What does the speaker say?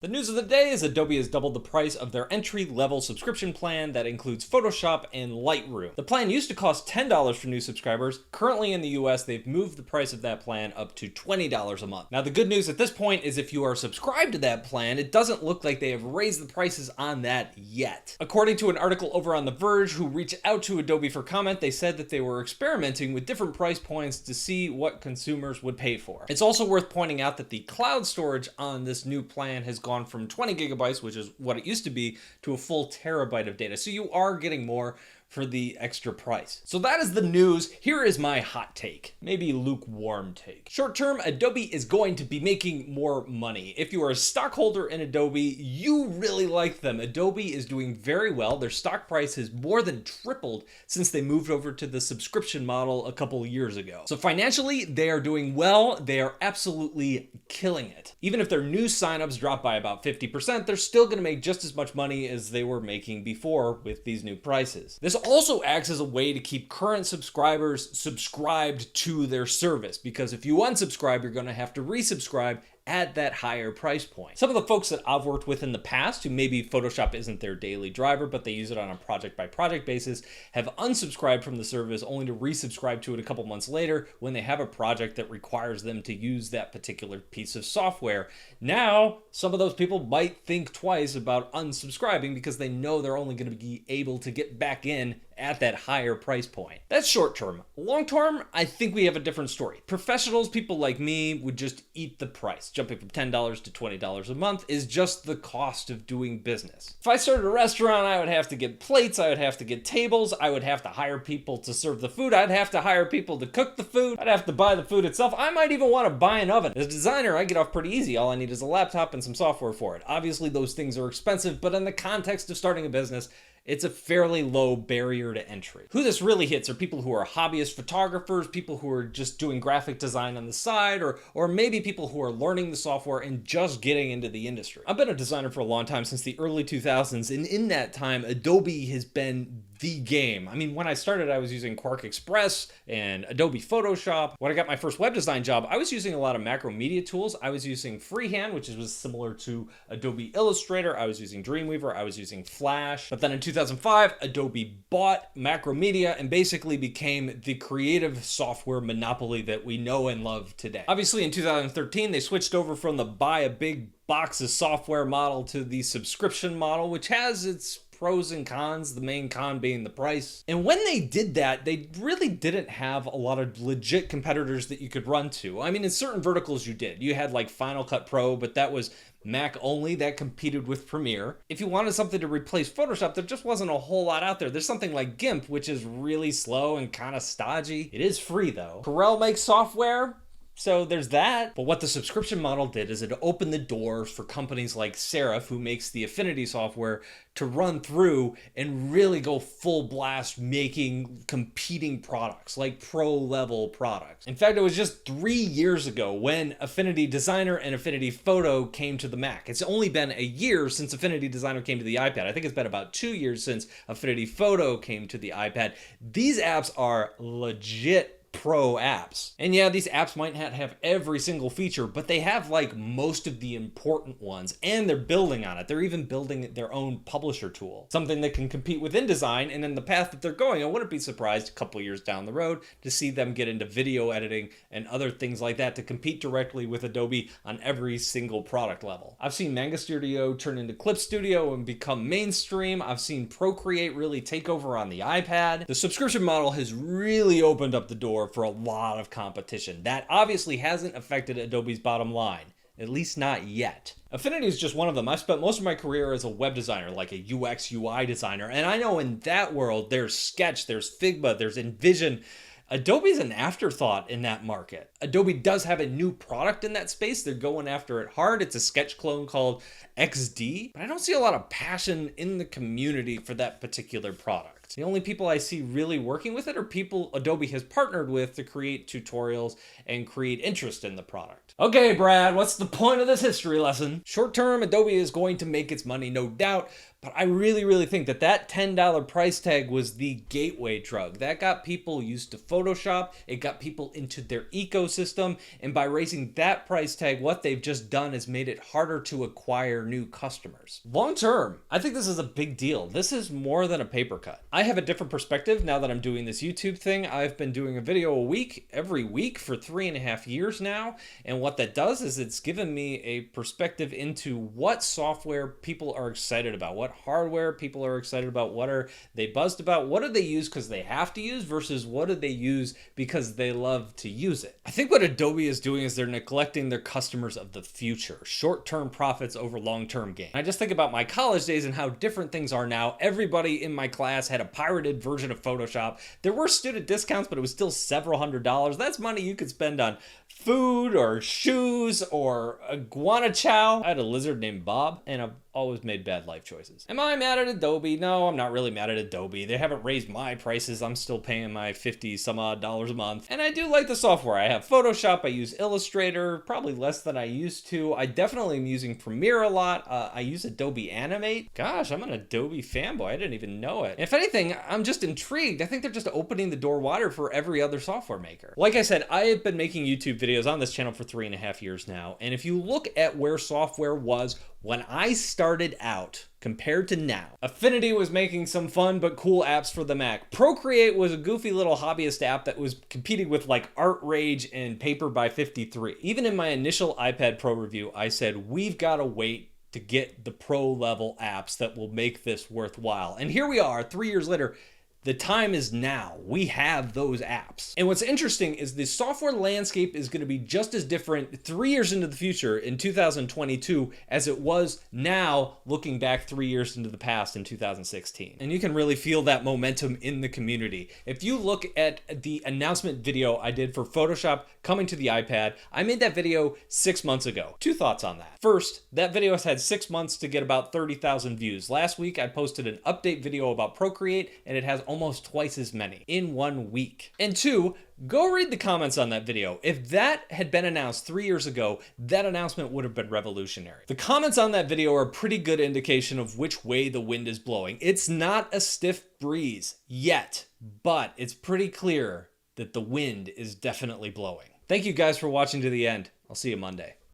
The news of the day is Adobe has doubled the price of their entry-level subscription plan that includes Photoshop and Lightroom. The plan used to cost $10 for new subscribers. Currently in the US, they've moved the price of that plan up to $20 a month. Now, the good news at this point is if you are subscribed to that plan, it doesn't look like they have raised the prices on that yet. According to an article over on The Verge, who reached out to Adobe for comment, they said that they were experimenting with different price points to see what consumers would pay for. It's also worth pointing out that the cloud storage on this new plan has gone from 20 gigabytes, which is what it used to be, to a full terabyte of data. So you are getting more for the extra price. So that is the news. Here is my hot take, maybe lukewarm take. Short term, Adobe is going to be making more money. If you are a stockholder in Adobe, you really like them. Adobe is doing very well. Their stock price has more than tripled since they moved over to the subscription model a couple years ago. So financially, they are doing well. They are absolutely killing it. Even if their new signups drop by about 50%, they're still gonna make just as much money as they were making before with these new prices. This also acts as a way to keep current subscribers subscribed to their service, because if you unsubscribe, you're going to have to resubscribe at that higher price point. Some of the folks that I've worked with in the past, who maybe Photoshop isn't their daily driver, but they use it on a project by project basis, have unsubscribed from the service only to resubscribe to it a couple months later when they have a project that requires them to use that particular piece of software. Now, some of those people might think twice about unsubscribing because they know they're only going to be able to get back in at that higher price point. That's short term. Long term, I think we have a different story. Professionals, people like me, would just eat the price. Jumping from $10 to $20 a month is just the cost of doing business. If I started a restaurant, I would have to get plates, I would have to get tables, I would have to hire people to serve the food, I'd have to hire people to cook the food, I'd have to buy the food itself, I might even want to buy an oven. As a designer, I get off pretty easy. All I need is a laptop and some software for it. Obviously, those things are expensive, but in the context of starting a business, it's a fairly low barrier to entry. Who this really hits are people who are hobbyist photographers, people who are just doing graphic design on the side, or maybe people who are learning the software and just getting into the industry. I've been a designer for a long time, since the early 2000s, and in that time, Adobe has been the game. I mean, when I started, I was using Quark Express and Adobe Photoshop. When I got my first web design job, I was using a lot of Macromedia tools. I was using Freehand, which was similar to Adobe Illustrator. I was using Dreamweaver. I was using Flash. But then in 2005, Adobe bought Macromedia and basically became the creative software monopoly that we know and love today. Obviously, in 2013, they switched over from the buy a big box of software model to the subscription model, which has its pros and cons, the main con being the price. And when they did that, they really didn't have a lot of legit competitors that you could run to. I mean, in certain verticals you did. You had like Final Cut Pro, but that was Mac only, that competed with Premiere. If you wanted something to replace Photoshop, there just wasn't a whole lot out there. There's something like GIMP, which is really slow and kind of stodgy. It is free though. Corel makes software, so there's that. But what the subscription model did is it opened the doors for companies like Serif, who makes the Affinity software, to run through and really go full blast making competing products, like pro level products. In fact, it was just 3 years ago when Affinity Designer and Affinity Photo came to the Mac. It's only been a year since Affinity Designer came to the iPad. I think it's been about 2 years since Affinity Photo came to the iPad. These apps are legit pro apps. And yeah, these apps might not have every single feature, but they have like most of the important ones, and they're building on it. They're even building their own publisher tool, something that can compete with InDesign. And in the path that they're going, I wouldn't be surprised a couple years down the road to see them get into video editing and other things like that to compete directly with Adobe on every single product level. I've seen Manga Studio turn into Clip Studio and become mainstream. I've seen Procreate really take over on the iPad. The subscription model has really opened up the door for a lot of competition. That obviously hasn't affected Adobe's bottom line, at least not yet. Affinity is just one of them. I've spent most of my career as a web designer, like a UX UI designer, and I know in that world there's Sketch, there's Figma, there's InVision. Adobe's an afterthought in that market. Adobe does have a new product in that space. They're going after it hard. It's a Sketch clone called XD, but I don't see a lot of passion in the community for that particular product. product. The only people I see really working with it are people Adobe has partnered with to create tutorials and create interest in the product. Okay, Brad, what's the point of this history lesson? Short term, Adobe is going to make its money, no doubt, but I really think that that $10 price tag was the gateway drug. That got people used to Photoshop, it got people into their ecosystem, and by raising that price tag, what they've just done is made it harder to acquire new customers. Long term, I think this is a big deal. This is more than a paper cut. I have a different perspective now that I'm doing this YouTube thing. I've been doing a video a week, every week for 3.5 years now, and what that does is it's given me a perspective into what software people are excited about, what hardware people are excited about, what are they buzzed about, what do they use because they have to use versus what do they use because they love to use it. I think what Adobe is doing is they're neglecting their customers of the future, short-term profits over long-term gain. I just think about my college days and how different things are now. Everybody in my class had a pirated version of Photoshop. There were student discounts, but it was still several $100s. That's money you could spend on food or shoes or iguana chow. I had a lizard named Bob, and I've always made bad life choices. Am I mad at Adobe? No, I'm not really mad at Adobe. They haven't raised my prices. I'm still paying my $50 some odd a month. And I do like the software. I have Photoshop, I use Illustrator, probably less than I used to. I definitely am using Premiere a lot. I use Adobe Animate. Gosh, I'm an Adobe fanboy. I didn't even know it. If anything, I'm just intrigued. I think they're just opening the door wider for every other software maker. Like I said, I have been making YouTube videos on this channel for 3.5 years now. And if you look at where software was when I started out compared to now, Affinity was making some fun but cool apps for the Mac. Procreate was a goofy little hobbyist app that was competing with like Art Rage and Paper by 53. Even in my initial iPad Pro review, I said, we've got to wait to get the pro level apps that will make this worthwhile. And here we are 3 years later. The time is now. We have those apps. And what's interesting is the software landscape is going to be just as different 3 years into the future in 2022 as it was now looking back 3 years into the past in 2016. And you can really feel that momentum in the community. If you look at the announcement video I did for Photoshop coming to the iPad, I made that video 6 months ago. Two thoughts on that. First, that video has had 6 months to get about 30,000 views. Last week, I posted an update video about Procreate, and it has almost twice as many in 1 week. And two, go read the comments on that video. If that had been announced 3 years ago, that announcement would have been revolutionary. The comments on that video are a pretty good indication of which way the wind is blowing. It's not a stiff breeze yet, but it's pretty clear that the wind is definitely blowing. Thank you guys for watching to the end. I'll see you Monday.